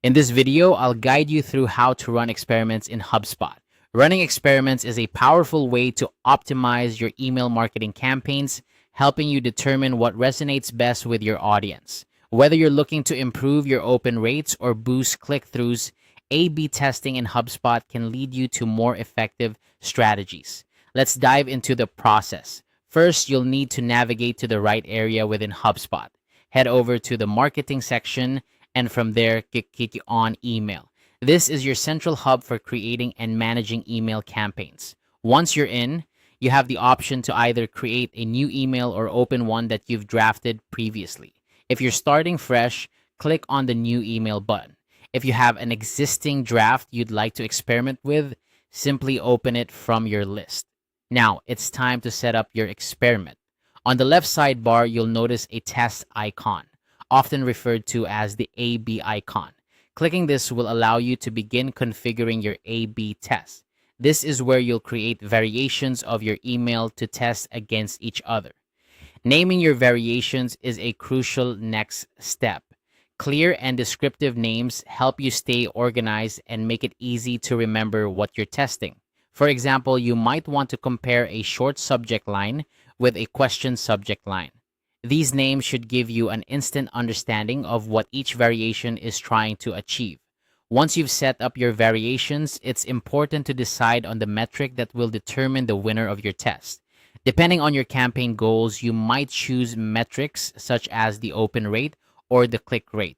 In this video, I'll guide you through how to run experiments in HubSpot. Running experiments is a powerful way to optimize your email marketing campaigns, helping you determine what resonates best with your audience. Whether you're looking to improve your open rates or boost click-throughs, A/B testing in HubSpot can lead you to more effective strategies. Let's dive into the process. First, you'll need to navigate to the right area within HubSpot. Head over to the marketing section, and from there, click on email. This is your central hub for creating and managing email campaigns. Once you're in, you have the option to either create a new email or open one that you've drafted previously. If you're starting fresh, click on the new email button. If you have an existing draft you'd like to experiment with, simply open it from your list. Now, it's time to set up your experiment. On the left sidebar, you'll notice a test icon, often referred to as the A/B icon. Clicking this will allow you to begin configuring your A/B test. This is where you'll create variations of your email to test against each other. Naming your variations is a crucial next step. Clear and descriptive names help you stay organized and make it easy to remember what you're testing. For example, you might want to compare a short subject line with a question subject line. These names should give you an instant understanding of what each variation is trying to achieve. Once you've set up your variations, it's important to decide on the metric that will determine the winner of your test. Depending on your campaign goals, you might choose metrics such as the open rate or the click rate.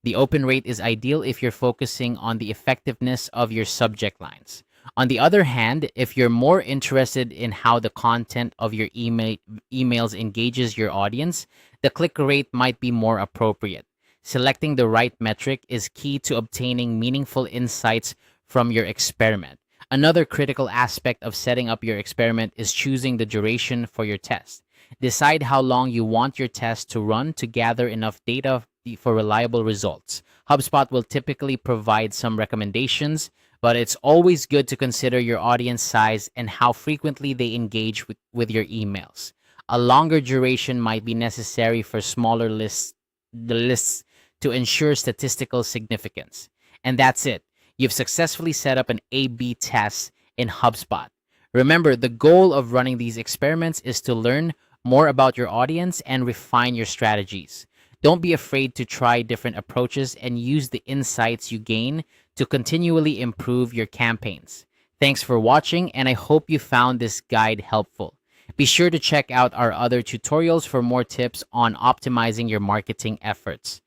The open rate is ideal if you're focusing on the effectiveness of your subject lines. On the other hand, if you're more interested in how the content of your emails engages your audience, the click rate might be more appropriate. Selecting the right metric is key to obtaining meaningful insights from your experiment. Another critical aspect of setting up your experiment is choosing the duration for your test. Decide how long you want your test to run to gather enough data for reliable results. HubSpot will typically provide some recommendations, but it's always good to consider your audience size and how frequently they engage with your emails. A longer duration might be necessary for smaller lists to ensure statistical significance. And that's it. You've successfully set up an A/B test in HubSpot. Remember, the goal of running these experiments is to learn more about your audience and refine your strategies. Don't be afraid to try different approaches and use the insights you gain to continually improve your campaigns. Thanks for watching, and I hope you found this guide helpful. Be sure to check out our other tutorials for more tips on optimizing your marketing efforts.